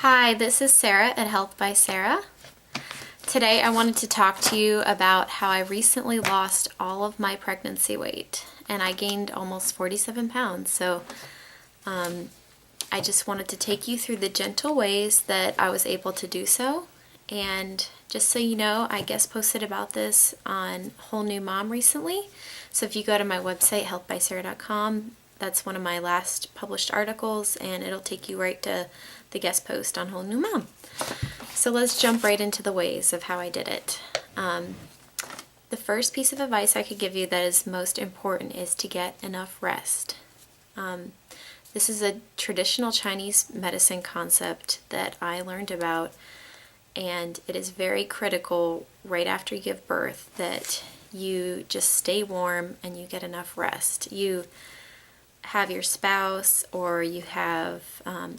Hi, this is Sarah at Health by Sarah. Today I wanted to talk to you about how I recently lost all of my pregnancy weight and I gained almost 47 pounds. So I just wanted to take you through the gentle ways that I was able to do so. And just so you know, I guest posted about this on Whole New Mom recently. So if you go to my website, healthbysarah.com, that's one of my last published articles, and it'll take you right to the guest post on Whole New Mom. So let's jump right into the ways of how I did it. The first piece of advice I could give you that is most important is to get enough rest. This is a traditional Chinese medicine concept that I learned about, and it is very critical right after you give birth that you just stay warm and you get enough rest. You have your spouse or you have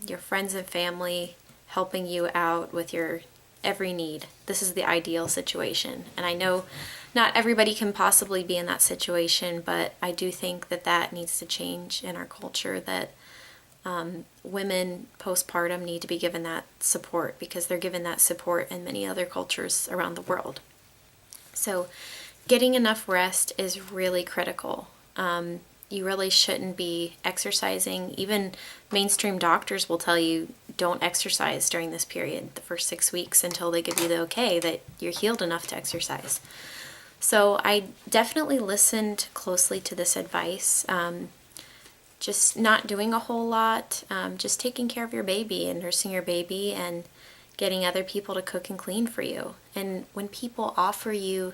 your friends and family helping you out with your every need. This is the ideal situation. And I know not everybody can possibly be in that situation, but I do think that that needs to change in our culture, that women postpartum need to be given that support because they're given that support in many other cultures around the world. So getting enough rest is really critical. You really shouldn't be exercising. Even mainstream doctors will tell you don't exercise during this period, the first 6 weeks, until they give you the okay that you're healed enough to exercise. So I definitely listened closely to this advice. Just not doing a whole lot, just taking care of your baby and nursing your baby and getting other people to cook and clean for you. And when people offer you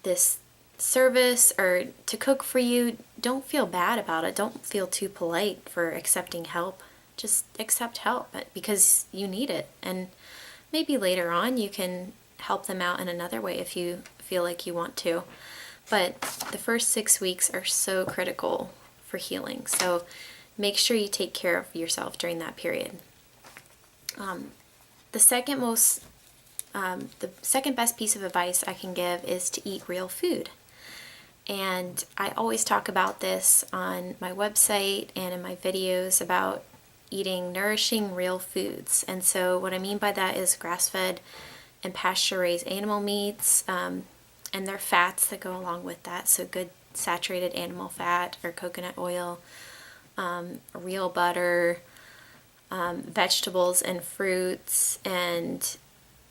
this service or to cook for you, don't feel bad about it. Don't feel too polite for accepting help. Just accept help because you need it. And maybe later on you can help them out in another way if you feel like you want to. But the first 6 weeks are so critical for healing. So make sure you take care of yourself during that period. The second best piece of advice I can give is to eat real food. And I always talk about this on my website and in my videos about eating nourishing real foods. And so what I mean by that is grass-fed and pasture-raised animal meats, and their fats that go along with that. So good saturated animal fat or coconut oil, real butter, vegetables and fruits, and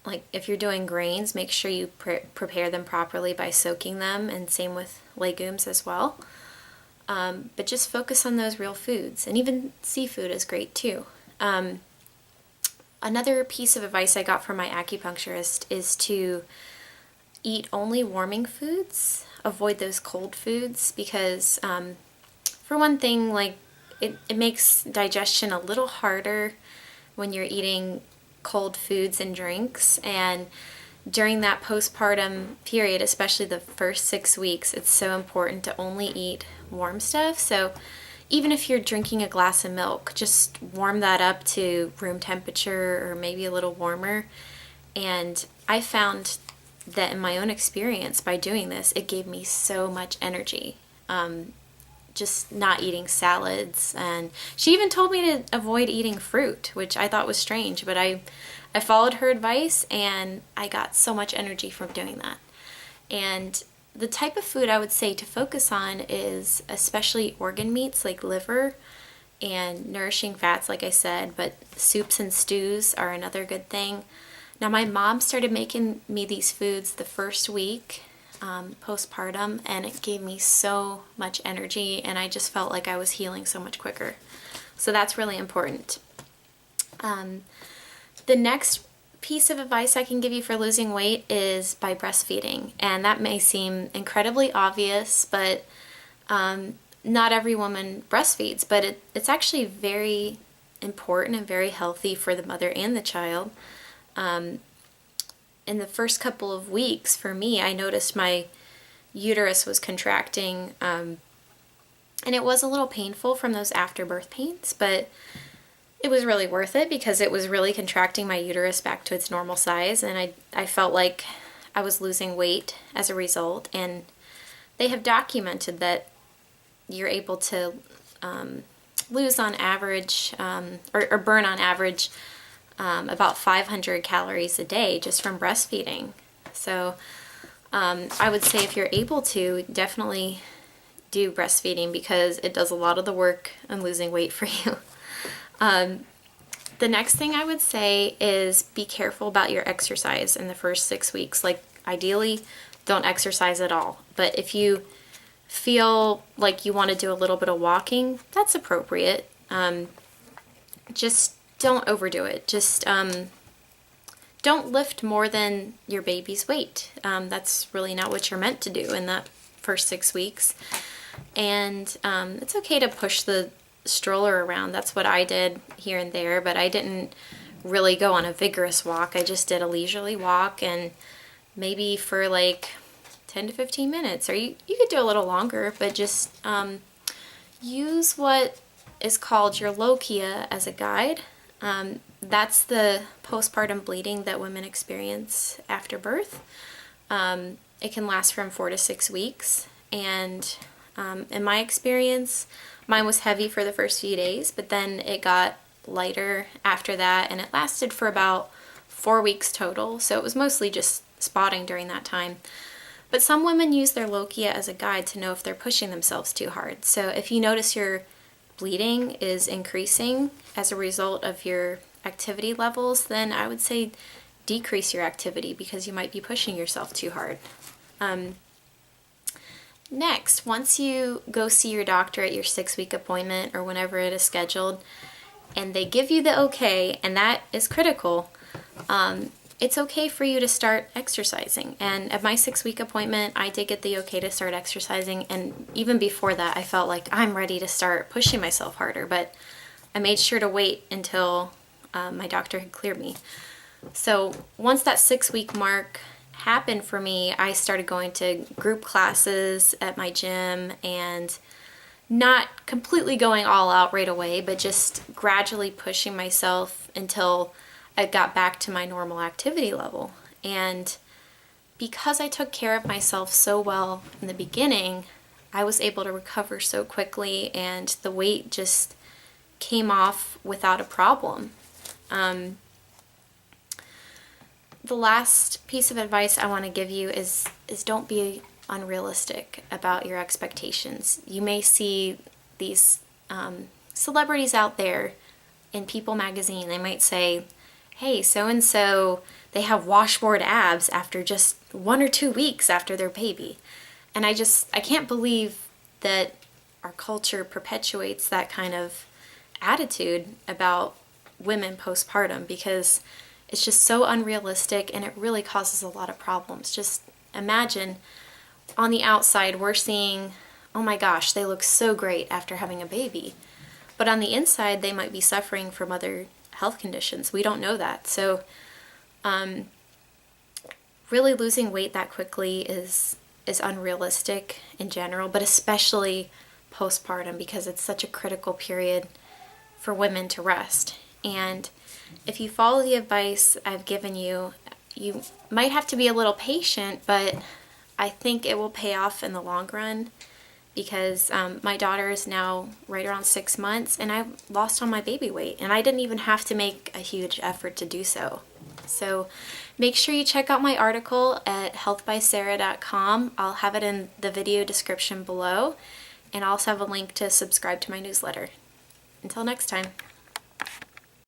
like if you're doing grains, make sure you prepare them properly by soaking them, and same with legumes as well. But just focus on those real foods, and even seafood is great too. Another piece of advice I got from my acupuncturist is to eat only warming foods, avoid those cold foods, because for one thing, like it makes digestion a little harder when you're eating cold foods and drinks. And during that postpartum period, especially the first 6 weeks, it's so important to only eat warm stuff. So even if you're drinking a glass of milk, just warm that up to room temperature or maybe a little warmer. And I found that in my own experience by doing this, it gave me so much energy. Just not eating salads, and she even told me to avoid eating fruit, which I thought was strange, but I followed her advice and I got so much energy from doing that. And the type of food I would say to focus on is especially organ meats like liver and nourishing fats, like I said, but soups and stews are another good thing. Now my mom started making me these foods the first week postpartum, and it gave me so much energy, and I just felt like I was healing so much quicker. So that's really important. The next piece of advice I can give you for losing weight is by breastfeeding, and that may seem incredibly obvious, but not every woman breastfeeds, but it's actually very important and very healthy for the mother and the child. In the first couple of weeks, for me, I noticed my uterus was contracting, and it was a little painful from those afterbirth pains, but it was really worth it because it was really contracting my uterus back to its normal size, and I felt like I was losing weight as a result. And they have documented that you're able to lose on average, or burn on average about 500 calories a day just from breastfeeding. So I would say if you're able to, definitely do breastfeeding because it does a lot of the work on losing weight for you. The next thing I would say is be careful about your exercise in the first 6 weeks. Like ideally, don't exercise at all. But if you feel like you want to do a little bit of walking, that's appropriate. Just don't overdo it. Just don't lift more than your baby's weight. That's really not what you're meant to do in that first 6 weeks. And it's okay to push the stroller around. That's what I did here and there, but I didn't really go on a vigorous walk. I just did a leisurely walk, and maybe for like 10 to 15 minutes, or you could do a little longer, but just use what is called your lochia as a guide. That's the postpartum bleeding that women experience after birth. It can last from 4 to 6 weeks, and in my experience, mine was heavy for the first few days, but then it got lighter after that, and it lasted for about 4 weeks total, so it was mostly just spotting during that time. But some women use their lochia as a guide to know if they're pushing themselves too hard. So if you notice your bleeding is increasing as a result of your activity levels, then I would say decrease your activity because you might be pushing yourself too hard. Next, once you go see your doctor at your 6-week appointment or whenever it is scheduled, and they give you the okay, and that is critical, it's okay for you to start exercising. And at my 6-week appointment, I did get the okay to start exercising, and even before that, I felt like I'm ready to start pushing myself harder, but I made sure to wait until my doctor had cleared me. So once that 6-week mark happened for me, I started going to group classes at my gym, and not completely going all out right away, but just gradually pushing myself until I got back to my normal activity level. And because I took care of myself so well in the beginning, I was able to recover so quickly, and the weight just came off without a problem. The last piece of advice I want to give you is don't be unrealistic about your expectations. You may see these celebrities out there in People magazine. They might say, hey, so-and-so, they have washboard abs after just 1 or 2 weeks after their baby. And I can't believe that our culture perpetuates that kind of attitude about women postpartum, because it's just so unrealistic, and it really causes a lot of problems. Just imagine on the outside we're seeing, oh my gosh, they look so great after having a baby. But on the inside they might be suffering from other health conditions. We don't know that. So really losing weight that quickly is unrealistic in general, but especially postpartum, because it's such a critical period for women to rest. And if you follow the advice I've given you, you might have to be a little patient, but I think it will pay off in the long run, because my daughter is now right around 6 months, and I've lost all my baby weight, and I didn't even have to make a huge effort to do so. So make sure you check out my article at healthbysarah.com. I'll have it in the video description below, and I'll also have a link to subscribe to my newsletter. Until next time.